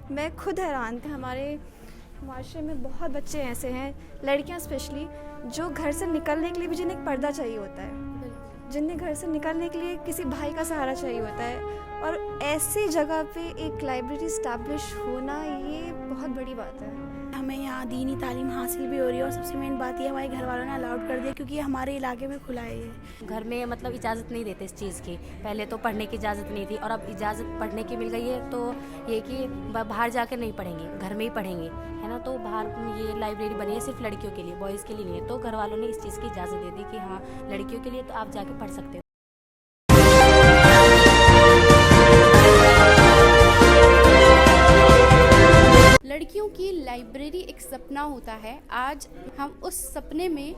मैं खुद हैरान थी। हमारे माशरे में बहुत बच्चे ऐसे हैं, लड़कियां स्पेशली, जो घर से निकलने के लिए भी जिन्हें एक पर्दा चाहिए होता है, जिन्हें घर से निकलने के लिए किसी भाई का सहारा चाहिए होता है। और ऐसी जगह पे एक लाइब्रेरी इस्टेब्लिश होना, ये बहुत बड़ी बात है। हमें यहाँ दीनी तालीम हासिल भी हो रही है और सबसे मेन बात ये हमारे घर वालों ने अलाउड कर दिया क्योंकि ये हमारे इलाके में खुला है। ये घर में मतलब इजाज़त नहीं देते इस चीज़ की। पहले तो पढ़ने की इजाज़त नहीं थी और अब इजाज़त पढ़ने की मिल गई है, तो ये कि बाहर जाकर नहीं पढ़ेंगे, घर में ही पढ़ेंगे, है ना। तो बाहर ये लाइब्रेरी बनी है सिर्फ लड़कियों के लिए, बॉयज़ के लिए नहीं है। तो घर वालों ने इस चीज़ की इजाज़त दे दी कि हाँ, लड़कियों के लिए तो आप जाके पढ़ सकते हो। लड़कियों की लाइब्रेरी एक सपना होता है। आज हम उस सपने में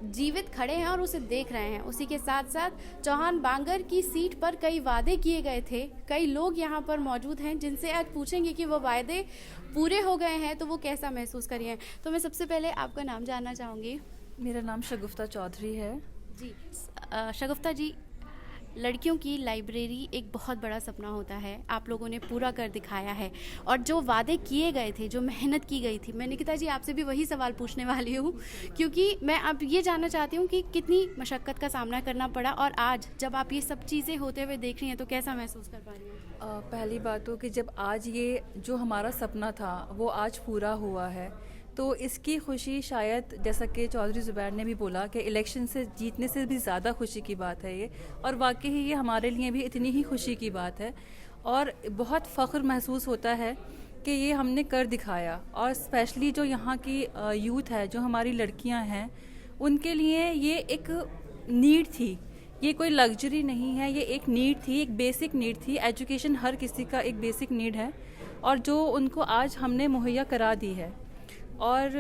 जीवित खड़े हैं और उसे देख रहे हैं। उसी के साथ साथ चौहान बांगर की सीट पर कई वादे किए गए थे। कई लोग यहाँ पर मौजूद हैं जिनसे आज पूछेंगे कि वो वादे पूरे हो गए हैं तो वो कैसा महसूस करिए हैं। तो मैं सबसे पहले आपका नाम जानना चाहूँगी। मेरा नाम शगुफ्ता चौधरी है जी। शगुफ्ता जी, लड़कियों की लाइब्रेरी एक बहुत बड़ा सपना होता है, आप लोगों ने पूरा कर दिखाया है। और जो वादे किए गए थे, जो मेहनत की गई थी, मैं निकिता जी आपसे भी वही सवाल पूछने वाली हूँ, क्योंकि मैं अब ये जानना चाहती हूँ कि कितनी मशक्क़त का सामना करना पड़ा और आज जब आप ये सब चीज़ें होते हुए देख रही हैं तो कैसा महसूस कर पा रही हैं? पहली बात तो कि जब आज ये जो हमारा सपना था वो आज पूरा हुआ है, तो इसकी खुशी शायद, जैसा कि चौधरी ज़ुबैर ने भी बोला, कि इलेक्शन से जीतने से भी ज़्यादा खुशी की बात है ये। और वाकई ही ये हमारे लिए भी इतनी ही खुशी की बात है और बहुत फ़ख्र महसूस होता है कि ये हमने कर दिखाया। और स्पेशली जो यहाँ की यूथ है, जो हमारी लड़कियाँ हैं, उनके लिए ये एक नीड थी, ये कोई लग्जरी नहीं है, ये एक नीड थी, एक बेसिक नीड थी। एजुकेशन हर किसी का एक बेसिक नीड है और जो उनको आज हमने मुहैया करा दी है। और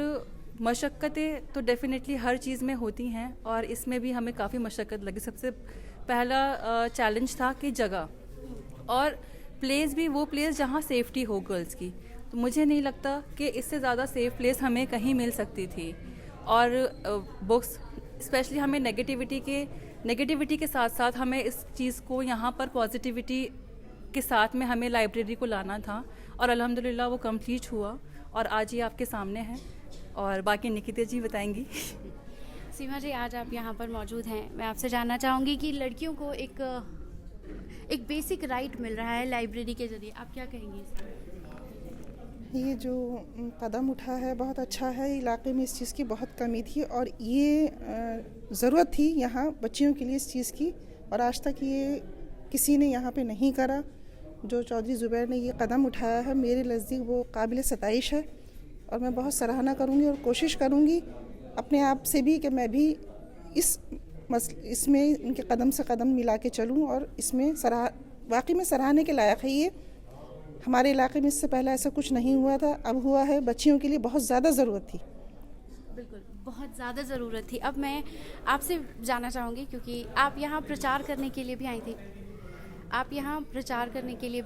मशक्क़तें तो डेफ़िनेटली हर चीज़ में होती हैं और इसमें भी हमें काफ़ी मशक्क़त लगी। सबसे पहला चैलेंज था कि जगह और प्लेस भी, वो प्लेस जहाँ सेफ्टी हो गर्ल्स की। तो मुझे नहीं लगता कि इससे ज़्यादा सेफ़ प्लेस हमें कहीं मिल सकती थी। और बुक्स स्पेशली हमें नेगेटिविटी के साथ साथ हमें इस चीज़ को यहाँ पर पॉजिटिविटी के साथ में हमें लाइब्रेरी को लाना था और अल्हम्दुलिल्लाह वो कंप्लीट हुआ और आज ये आपके सामने है और बाकी निकिता जी बताएंगी। सीमा जी, आज आप यहाँ पर मौजूद हैं, मैं आपसे जानना चाहूँगी कि लड़कियों को एक बेसिक राइट मिल रहा है लाइब्रेरी के ज़रिए, आप क्या कहेंगे इसमें? ये जो कदम उठा है बहुत अच्छा है। इलाके में इस चीज़ की बहुत कमी थी और ये ज़रूरत थी यहाँ बच्चियों के लिए इस चीज़ की, और आज तक ये किसी ने यहाँ पे नहीं करा। जो चौधरी ज़ुबैर ने ये कदम उठाया है, मेरे नज़दीक वो काबिल सताइश है और मैं बहुत सराहना करूँगी और कोशिश करूँगी अपने आप से भी कि मैं भी इसमें इनके कदम से कदम मिला के चलूँ और इसमें वाकई में सराहने के लायक है। ये हमारे इलाके में इससे पहले ऐसा कुछ नहीं हुआ था, अब हुआ है। बच्चियों के लिए बहुत ज़्यादा ज़रूरत थी। बिल्कुल, बहुत ज़्यादा ज़रूरत थी। अब मैं आपसे जानना चाहूँगी, क्योंकि आप यहाँ प्रचार करने के लिए भी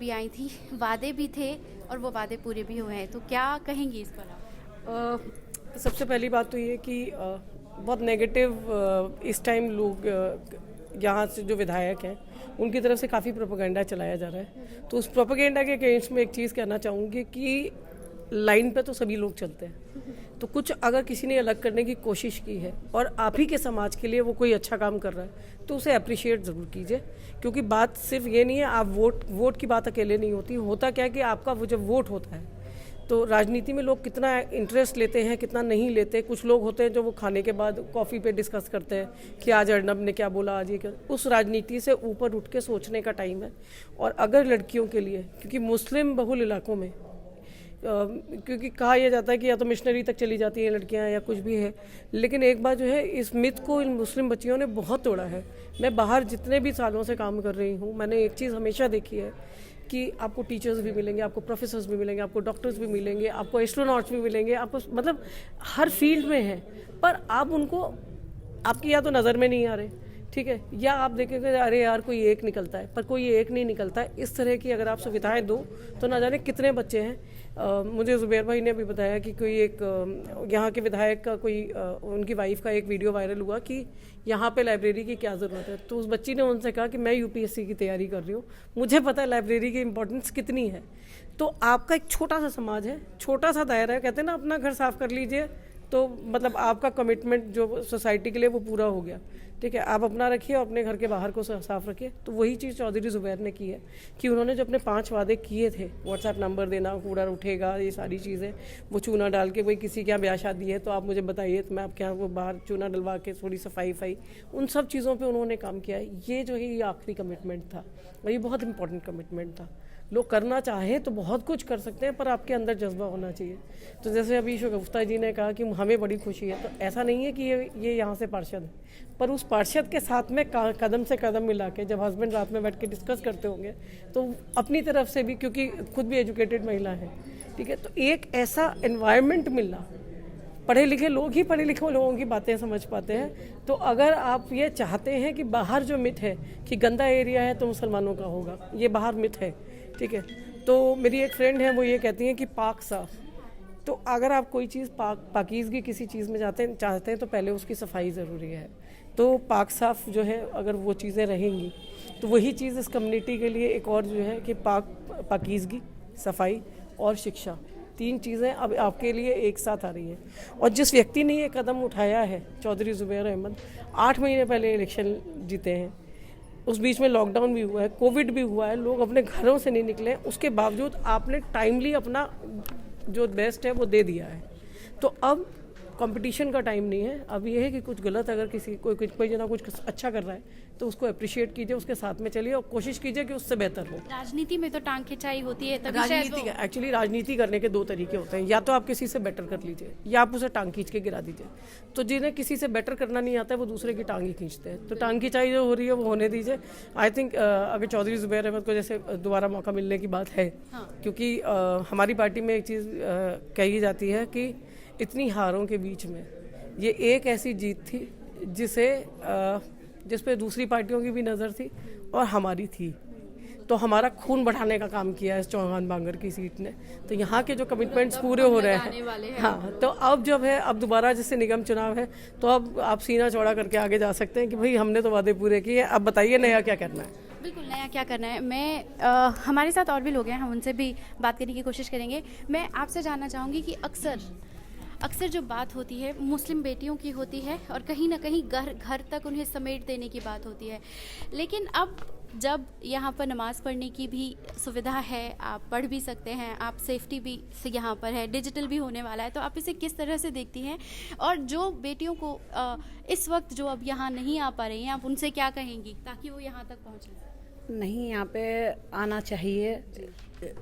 आई थी, वादे भी थे और वो वादे पूरे भी हुए हैं, तो क्या कहेंगी इस पर आप? सबसे पहली बात तो ये कि बहुत नेगेटिव इस टाइम लोग यहाँ से जो विधायक हैं उनकी तरफ से काफ़ी प्रोपेगेंडा चलाया जा रहा है। तो उस प्रोपेगेंडा के अगेंस्ट में एक चीज़ कहना चाहूँगी कि लाइन पे तो सभी लोग चलते हैं, तो कुछ अगर किसी ने अलग करने की कोशिश की है और आप ही के समाज के लिए वो कोई अच्छा काम कर रहा है तो उसे अप्रिशिएट ज़रूर कीजिए। क्योंकि बात सिर्फ ये नहीं है, आप वोट की बात अकेले नहीं होती। होता क्या है कि आपका वो जब वोट होता है तो राजनीति में लोग कितना इंटरेस्ट लेते हैं, कितना नहीं लेते। कुछ लोग होते हैं जो वो खाने के बाद कॉफ़ी पे डिस्कस करते हैं कि आज अर्नब ने क्या बोला, आज ये क्या। उस राजनीति से ऊपर उठ के सोचने का टाइम है। और अगर लड़कियों के लिए, क्योंकि मुस्लिम बहुल इलाकों में क्योंकि कहा यह जाता है कि या तो मिशनरी तक चली जाती हैं लड़कियां या कुछ भी है, लेकिन एक बात जो है, इस मिथ को इन मुस्लिम बच्चियों ने बहुत तोड़ा है। मैं बाहर जितने भी सालों से काम कर रही हूँ, मैंने एक चीज़ हमेशा देखी है कि आपको टीचर्स भी मिलेंगे, आपको प्रोफेसर्स भी मिलेंगे, आपको डॉक्टर्स भी मिलेंगे, आपको एस्ट्रोनॉट्स भी मिलेंगे, आपको मतलब हर फील्ड में है, पर आप उनको, आपकी या तो नज़र में नहीं आ रहे, ठीक है, या आप देखेंगे अरे यार कोई एक निकलता है, पर कोई एक नहीं निकलता है। इस तरह की अगर आप सुविधाएं दो तो ना जाने कितने बच्चे हैं। मुझे ज़ुबैर भाई ने भी बताया कि कोई एक यहाँ के विधायक का कोई उनकी वाइफ का एक वीडियो वायरल हुआ कि यहाँ पे लाइब्रेरी की क्या ज़रूरत है। तो उस बच्ची ने उनसे कहा कि मैं यूपीएससी की तैयारी कर रही हूँ, मुझे पता है लाइब्रेरी की इम्पोर्टेंस कितनी है। तो आपका एक छोटा सा समाज है, छोटा सा दायरा है, कहते हैं ना अपना घर साफ कर लीजिए तो मतलब आपका कमिटमेंट जो सोसाइटी के लिए वो पूरा हो गया, ठीक है। आप अपना रखिए और अपने घर के बाहर को साफ रखिए। तो वही चीज़ चौधरी ज़ुबैर ने की है कि उन्होंने जो अपने 5 वादे किए थे, व्हाट्सएप नंबर देना, कूड़ा उठेगा, ये सारी चीज़ें, वो चूना डाल के, कोई किसी के यहाँ ब्याह शादी है तो आप मुझे बताइए तो मैं आपके यहाँ वो बाहर चूना डलवा के थोड़ी सफाई, उन सब चीज़ों पर उन्होंने काम किया है। ये जो है ये आखिरी कमिटमेंट था और ये बहुत इंपॉर्टेंट कमिटमेंट था। लोग करना चाहें तो बहुत कुछ कर सकते हैं, पर आपके अंदर जज्बा होना चाहिए। तो जैसे अभी शगुफ्ता जी ने कहा कि हमें बड़ी खुशी है, तो ऐसा नहीं है कि ये यहाँ से पार्षद है, पर उस पार्षद के साथ में कदम से कदम मिला के जब हस्बैंड रात में बैठ के डिस्कस करते होंगे तो अपनी तरफ से भी, क्योंकि खुद भी एजुकेटेड महिला है, ठीक है, तो एक ऐसा एनवायरनमेंट मिलना, पढ़े लिखे लोग ही पढ़े लिखे लोगों की बातें समझ पाते हैं। तो अगर आप ये चाहते हैं कि बाहर जो मिथ है कि गंदा एरिया है तो मुसलमानों का होगा, ये बाहर मिथ है, ठीक है। तो मेरी एक फ्रेंड है, वो ये कहती हैं कि पाक साफ, तो अगर आप कोई चीज़ पाकीज़गी किसी चीज़ में चाहते हैं तो पहले उसकी सफाई ज़रूरी है। तो पाक साफ जो है अगर वो चीज़ें रहेंगी तो वही चीज़ इस कम्युनिटी के लिए एक और जो है कि पाकीज़गी, सफाई और शिक्षा, 3 चीज़ें अब आपके लिए एक साथ आ रही है। और जिस व्यक्ति ने ये कदम उठाया है, चौधरी ज़ुबैर अहमद, 8 महीने पहले इलेक्शन जीते हैं, उस बीच में लॉकडाउन भी हुआ है, कोविड भी हुआ है, लोग अपने घरों से नहीं निकले, उसके बावजूद आपने टाइमली अपना जो बेस्ट है वो दे दिया है। तो अब कंपटीशन का टाइम नहीं है, अब ये है कि कुछ गलत अगर कोई जना कुछ अच्छा कर रहा है तो उसको अप्रिशिएट कीजिए, उसके साथ में चलिए और कोशिश कीजिए कि उससे बेहतर हो। राजनीति में तो टांग खिंचाई होती है, तभी राजनीति एक्चुअली राजनीति करने के 2 तरीके होते हैं, या तो आप किसी से बेटर कर लीजिए या आप उसे टांग खींच के गिरा दीजिए। तो जिन्हें किसी से बेटर करना नहीं आता है वो दूसरे की टांग ही खींचते हैं, तो टांग खिंचाई जो हो रही है वो होने दीजिए। आई थिंक अगर चौधरी ज़ुबैर अहमद को जैसे दोबारा मौका मिलने की बात है, क्योंकि हमारी पार्टी में एक चीज़ कही जाती है कि इतनी हारों के बीच में ये एक ऐसी जीत थी जिस पे दूसरी पार्टियों की भी नज़र थी और हमारी थी, तो हमारा खून बढ़ाने का काम किया है इस चौहान बांगर की सीट ने। तो यहाँ के जो कमिटमेंट्स पूरे हो रहे हैं, हाँ, तो अब जब है, अब दोबारा जैसे निगम चुनाव है तो अब आप सीना चौड़ा करके आगे जा सकते हैं कि भाई हमने तो वादे पूरे किए, अब बताइए नया क्या करना है। बिल्कुल नया क्या करना है। मैं हमारे साथ और भी लोग हैं, हम उनसे भी बात करने की कोशिश करेंगे। मैं आपसे जानना चाहूँगी कि अक्सर जो बात होती है मुस्लिम बेटियों की होती है और कहीं ना कहीं घर तक उन्हें समेट देने की बात होती है, लेकिन अब जब यहाँ पर नमाज़ पढ़ने की भी सुविधा है, आप पढ़ भी सकते हैं, आप सेफ्टी भी से यहाँ पर है, डिजिटल भी होने वाला है, तो आप इसे किस तरह से देखती हैं? और जो बेटियों को इस वक्त जो अब यहाँ नहीं आ पा रही हैं, आप उनसे क्या कहेंगी ताकि वो यहाँ तक पहुँचें? नहीं, यहाँ पे आना चाहिए,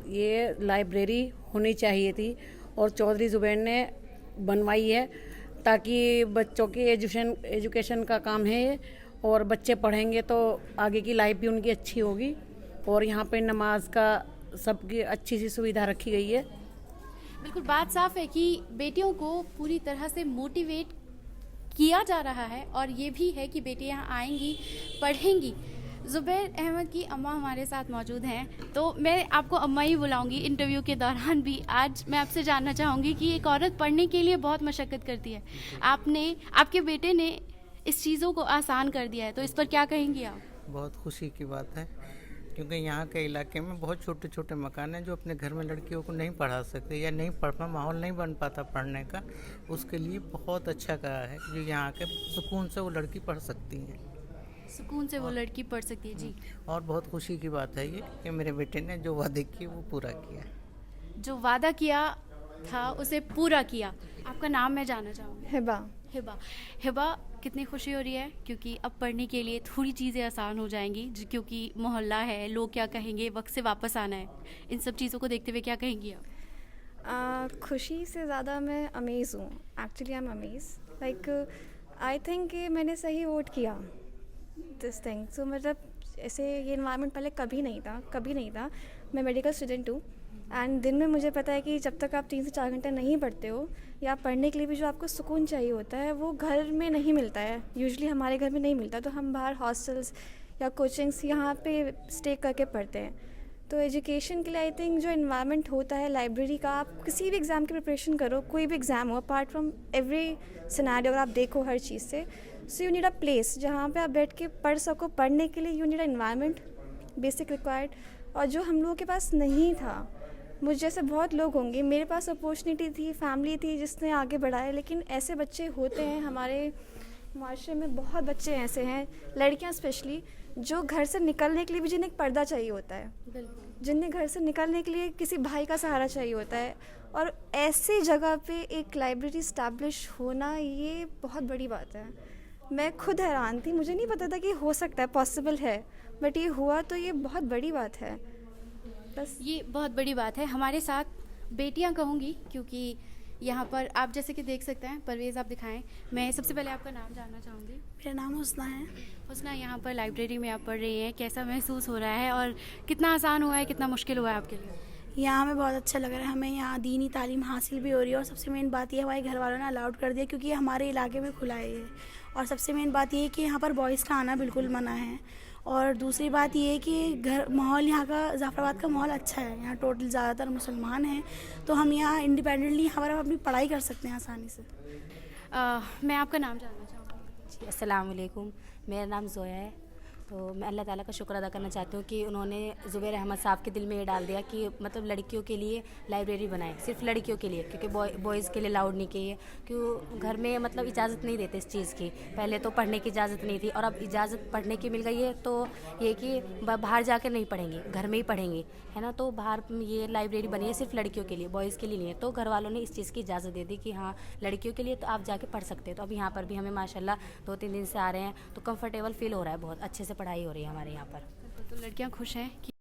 ये लाइब्रेरी होनी चाहिए थी और चौधरी ज़ुबैर ने बनवाई है ताकि बच्चों की एजुकेशन का काम है ये, और बच्चे पढ़ेंगे तो आगे की लाइफ भी उनकी अच्छी होगी। और यहाँ पे नमाज का सबकी अच्छी सी सुविधा रखी गई है। बिल्कुल बात साफ है कि बेटियों को पूरी तरह से मोटिवेट किया जा रहा है और ये भी है कि बेटी यहाँ आएंगी, पढ़ेंगी। ज़ुबैर अहमद की अम्मा हमारे साथ मौजूद हैं, तो मैं आपको अम्मा ही बुलाऊंगी इंटरव्यू के दौरान भी। आज मैं आपसे जानना चाहूँगी कि एक औरत पढ़ने के लिए बहुत मशक्क़त करती है, आपके बेटे ने इस चीज़ों को आसान कर दिया है, तो इस पर क्या कहेंगी आप? बहुत खुशी की बात है, क्योंकि यहाँ के इलाके में बहुत छोटे छोटे मकान हैं जो अपने घर में लड़कियों को नहीं पढ़ा सकते या नहीं माहौल नहीं बन पाता पढ़ने का, उसके लिए बहुत अच्छा कहा है जो यहाँ के सुकून से वो लड़की पढ़ सकती हैं, सुकून से वो लड़की पढ़ सकती है। जी, और बहुत खुशी की बात है ये कि मेरे बेटे ने जो वादे किए वो पूरा किया, जो वादा किया था उसे पूरा किया। आपका नाम मैं जानना चाहूँगी? हिबा, कितनी खुशी हो रही है क्योंकि अब पढ़ने के लिए थोड़ी चीज़ें आसान हो जाएंगी, क्योंकि मोहल्ला है, लोग क्या कहेंगे, वक्त से वापस आना है, इन सब चीज़ों को देखते हुए क्या कहेंगी आप? खुशी से ज़्यादा मैं अमेज़ हूँ, actually I am Amaze, like I think कि मैंने सही वोट किया दिस थिंग। सो मतलब ऐसे ये इन्वायरमेंट पहले कभी नहीं था। मैं मेडिकल स्टूडेंट हूँ एंड दिन में मुझे पता है कि जब तक आप 3 से 4 घंटे नहीं पढ़ते हो या पढ़ने के लिए भी जो आपको सुकून चाहिए होता है वो घर में नहीं मिलता है, यूजुअली हमारे घर में नहीं मिलता, तो हम बाहर हॉस्टल्स या कोचिंग्स यहाँ पे स्टे करके पढ़ते हैं। तो एजुकेशन के लिए आई थिंक जो इन्वायरमेंट होता है लाइब्रेरी का, आप किसी भी एग्ज़ाम की प्रिपरेशन करो, कोई भी एग्ज़ाम हो, अपार्ट फ्रॉम एवरी सिनेरियो अगर आप देखो हर चीज़ से, so you need a place जहाँ पे आप बैठ के पढ़ सको। पढ़ने के लिए you need a environment, basic required, और जो हम लोगों के पास नहीं था, मुझ जैसे बहुत लोग होंगे, मेरे पास अपॉर्चुनिटी थी, फैमिली थी जिसने आगे बढ़ाया, लेकिन ऐसे बच्चे होते हैं हमारे माशरे में। बहुत बच्चे ऐसे हैं, लड़कियां स्पेशली, जो घर से निकलने के लिए भी जिन्हें एक पर्दा चाहिए होता है, जिन्हें घर से निकलने के लिए किसी भाई का सहारा चाहिए होता है। और ऐसी जगह पे एक लाइब्रेरी इस्टेब्लिश होना, ये बहुत बड़ी बात है। मैं खुद हैरान थी, मुझे नहीं पता था कि हो सकता है, पॉसिबल है, बट ये हुआ तो ये बहुत बड़ी बात है। बस ये बहुत बड़ी बात है। हमारे साथ बेटियां कहूँगी, क्योंकि यहाँ पर आप जैसे कि देख सकते हैं, परवेज़ आप दिखाएं। मैं सबसे पहले आपका नाम जानना चाहूँगी। मेरा नाम हुस्ना है। हुस्ना, यहाँ पर लाइब्रेरी में आप पढ़ रही हैं, कैसा महसूस हो रहा है और कितना आसान हुआ है, कितना मुश्किल हुआ है आपके लिए? यहाँ हमें बहुत अच्छा लग रहा है, हमें यहाँ दीनी तालीम हासिल भी हो रही है और सबसे मेन बात ये हमारे घर वालों ने अलाउड कर दिया क्योंकि ये हमारे इलाके में खुला है ये। और सबसे मेन बात ये है कि यहाँ पर बॉयज़ का आना बिल्कुल मना है। और दूसरी बात ये है कि माहौल यहाँ का, जाफराबाद का माहौल अच्छा है। यहाँ टोटल ज़्यादातर मुसलमान हैं, तो हम यहाँ इंडिपेंडेंटली यहाँ पर अपनी पढ़ाई कर सकते हैं आसानी से। मैं आपका नाम जानना चाहूँगी। जी, अस्सलाम वालेकुम। मेरा नाम ज़ोया है। तो मैं अल्लाह ताला का शुक्र अदा करना चाहती हूँ कि उन्होंने ज़ुबैर अहमद साहब के दिल में ये डाल दिया कि मतलब लड़कियों के लिए लाइब्रेरी बनाए, सिर्फ लड़कियों के लिए, क्योंकि बॉयज़ के लिए अलाउड नहीं किए, क्यों घर में मतलब इजाज़त नहीं देते इस चीज़ की। पहले तो पढ़ने की इजाज़त नहीं थी और अब इजाज़त पढ़ने की मिल गई है, तो ये कि बाहर जाकर नहीं पढ़ेंगे, घर में ही पढ़ेंगे, है ना। तो बाहर ये लाइब्रेरी बनी है सिर्फ लड़कियों के लिए, बॉयज़ के लिए नहीं है। तो घर वालों ने इस चीज़ की इजाज़त दे दी कि हाँ लड़कियों के लिए तो आप जाके पढ़ सकते हो। तो अब यहाँ पर भी हमें माशाल्लाह 2-3 दिन से आ रहे हैं, तो कंफर्टेबल फील हो रहा है, बहुत अच्छे से पढ़ाई हो रही है हमारे यहाँ पर। तो लड़कियाँ खुश हैं कि